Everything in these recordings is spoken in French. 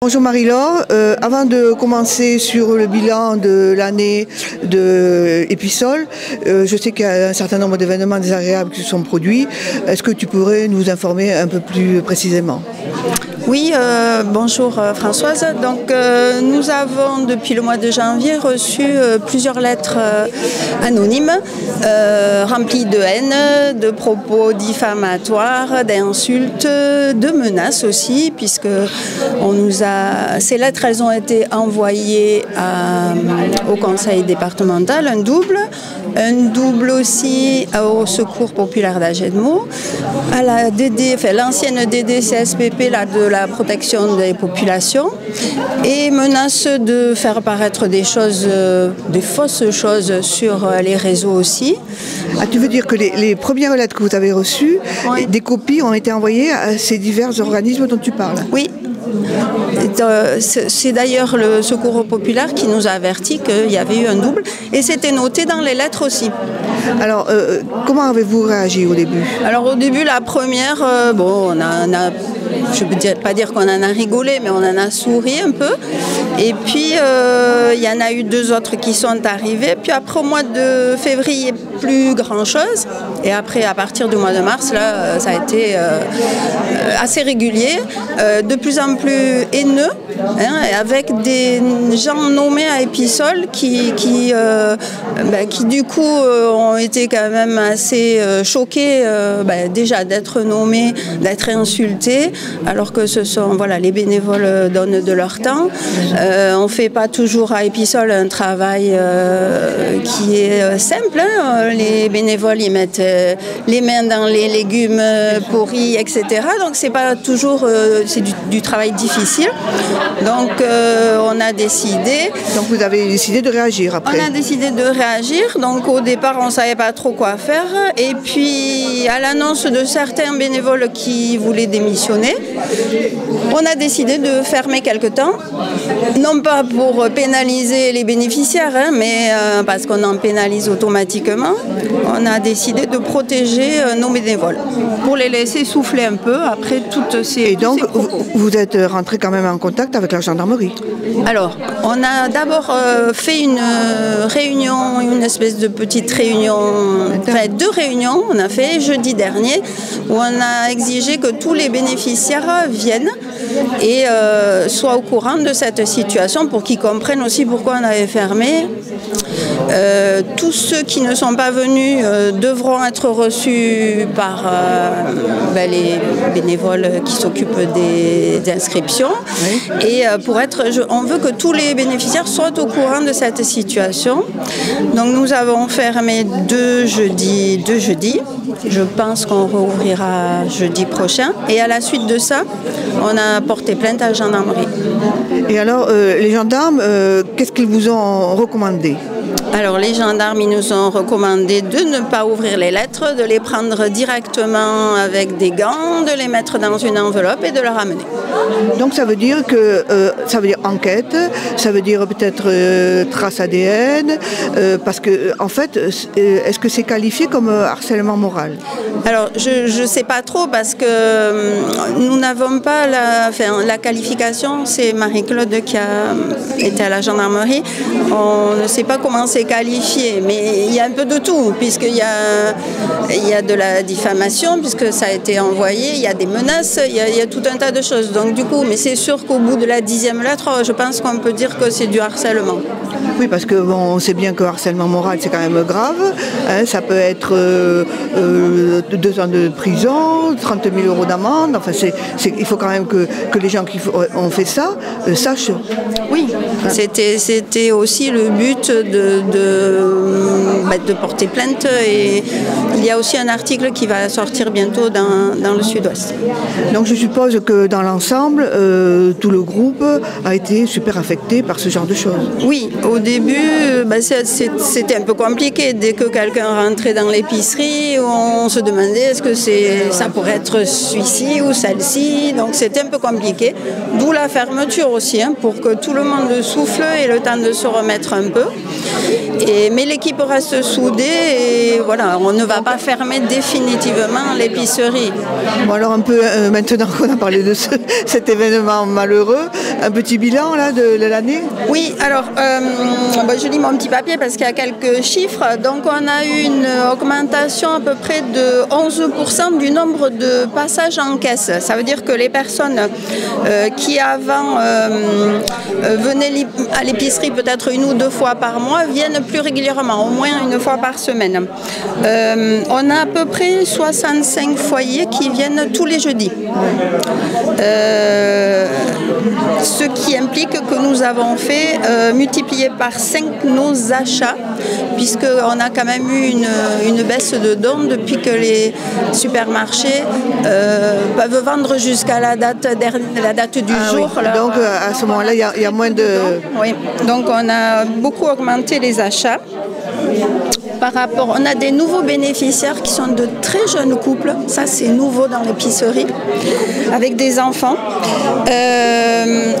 Bonjour Marie-Laure, avant de commencer sur le bilan de l'année de Episol, je sais qu'il y a un certain nombre d'événements désagréables qui se sont produits. Est-ce que tu pourrais nous informer un peu plus précisément ? Oui, bonjour Françoise. Donc nous avons depuis le mois de janvier reçu plusieurs lettres anonymes remplies de haine, de propos diffamatoires, d'insultes, de menaces aussi, puisque ces lettres elles ont été envoyées au conseil départemental, un double aussi au Secours populaire d'Agenmo, à la l'ancienne DDCSPP de la protection des populations, et menace de faire paraître des fausses choses sur les réseaux aussi. Ah, tu veux dire que les premières lettres que vous avez reçues, oui, des copies ont été envoyées à ces divers organismes dont tu parles? Oui. C'est d'ailleurs le Secours populaire qui nous a averti qu'il y avait eu un double, et c'était noté dans les lettres aussi. Alors, comment avez-vous réagi au début? Alors au début, la première, je ne peux pas dire qu'on en a rigolé, mais on en a souri un peu. Et puis, il y en a eu deux autres qui sont arrivés. Puis après, au mois de février, plus grand-chose. Et après, à partir du mois de mars, là, ça a été assez régulier, de plus en plus haineux, avec des gens nommés à Episol qui du coup, ont été quand même assez choqués déjà d'être nommés, d'être insultés, alors que ce sont, les bénévoles donnent de leur temps. On ne fait pas toujours à Episol un travail qui est simple. Les bénévoles, ils mettent les mains dans les légumes pourris, etc. Donc c'est pas toujours, c'est du travail difficile. Donc on a décidé. Donc vous avez décidé de réagir après? On a décidé de réagir. Donc au départ, on ne savait pas trop quoi faire. Et puis à l'annonce de certains bénévoles qui voulaient démissionner, on a décidé de fermer quelque temps. Non pas pour pénaliser les bénéficiaires, mais parce qu'on en pénalise automatiquement. On a décidé de protéger nos bénévoles pour les laisser souffler un peu après toutes ces... Et donc, vous êtes rentré quand même en contact avec la gendarmerie? Alors, on a d'abord fait une réunion, une espèce de petite réunion, enfin 2 réunions, on a fait jeudi dernier, où on a exigé que tous les bénéficiaires viennent et soient au courant de cette situation pour qu'ils comprennent aussi pourquoi on avait fermé. Tous ceux qui ne sont pas venus devront être reçus par les bénévoles qui s'occupent des inscriptions. Oui. Et on veut que tous les bénéficiaires soient au courant de cette situation. Donc nous avons fermé 2 jeudis. Je pense qu'on rouvrira jeudi prochain. Et à la suite de ça, on a porté plainte à la gendarmerie. Et alors, les gendarmes, qu'est-ce qu'ils vous ont recommandé ? Alors les gendarmes, ils nous ont recommandé de ne pas ouvrir les lettres, de les prendre directement avec des gants, de les mettre dans une enveloppe et de les ramener. Donc ça veut dire enquête, ça veut dire peut-être trace ADN, parce que en fait, est-ce que c'est qualifié comme harcèlement moral? Alors je ne sais pas trop parce que nous n'avons pas la qualification, c'est Marie-Claude qui a été à la gendarmerie. On ne sait pas comment c'est qualifié, mais il y a un peu de tout, puisqu'il y a de la diffamation, puisque ça a été envoyé, il y a des menaces, il y a tout un tas de choses. Donc du coup, mais c'est sûr qu'au bout de la 10e lettre, je pense qu'on peut dire que c'est du harcèlement. Oui, parce que on sait bien que le harcèlement moral, c'est quand même grave. Ça peut être 2 ans de prison, 30 000 € d'amende. Enfin, il faut quand même que les gens qui ont fait ça sachent. Oui, c'était aussi le but de porter plainte, et il y a aussi un article qui va sortir bientôt dans le Sud-Ouest. Donc je suppose que dans l'ensemble, tout le groupe a été super affecté par ce genre de choses. Oui, au début, c'était un peu compliqué. Dès que quelqu'un rentrait dans l'épicerie, on se demandait est-ce que ça pourrait être celui-ci ou celle-ci. Donc c'était un peu compliqué. D'où la fermeture aussi, pour que tout le monde souffle et le temps de se remettre un peu. Mais l'équipe reste soudée et voilà, on ne va pas fermer définitivement l'épicerie. Bon alors un peu, maintenant qu'on a parlé de cet événement malheureux, un petit bilan là, de l'année? Oui, alors je lis mon petit papier parce qu'il y a quelques chiffres. Donc on a eu une augmentation à peu près de 11% du nombre de passages en caisse. Ça veut dire que les personnes qui avant venaient à l'épicerie peut-être 1 ou 2 fois par mois viennent plus régulièrement, au moins 1 fois par semaine. On a à peu près 65 foyers qui viennent tous les jeudis. Ce qui implique que nous avons fait multiplier par 5 nos achats, puisqu'on a quand même eu une baisse de dons depuis que les supermarchés peuvent vendre jusqu'à la date du jour. Oui. Donc à ce moment-là, il y a moins de... Oui, donc on a beaucoup augmenté les achats. On a des nouveaux bénéficiaires qui sont de très jeunes couples, ça c'est nouveau dans l'épicerie, avec des enfants.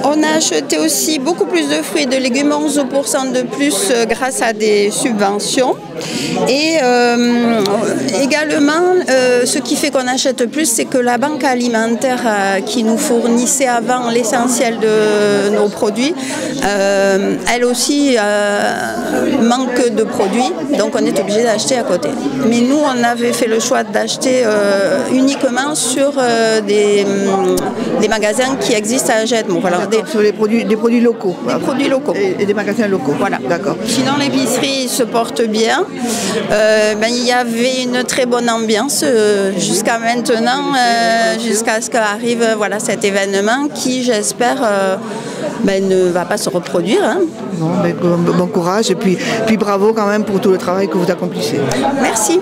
On a acheté aussi beaucoup plus de fruits et de légumes, 11% de plus grâce à des subventions. Et également, ce qui fait qu'on achète plus, c'est que la banque alimentaire qui nous fournissait avant l'essentiel de nos produits, elle aussi manque de produits, donc on est obligé d'acheter à côté. Mais nous, on avait fait le choix d'acheter uniquement sur des magasins qui existent à Aged. Bon, voilà, sur des produits locaux. Des produits locaux. Et des magasins locaux. Voilà. D'accord. Sinon, l'épicerie se porte bien. Il y avait une très bonne ambiance jusqu'à maintenant, jusqu'à ce qu'arrive cet événement qui, j'espère, ne va pas se reproduire. Hein. Bon courage et puis bravo quand même pour tout le travail que vous accomplissez. Merci.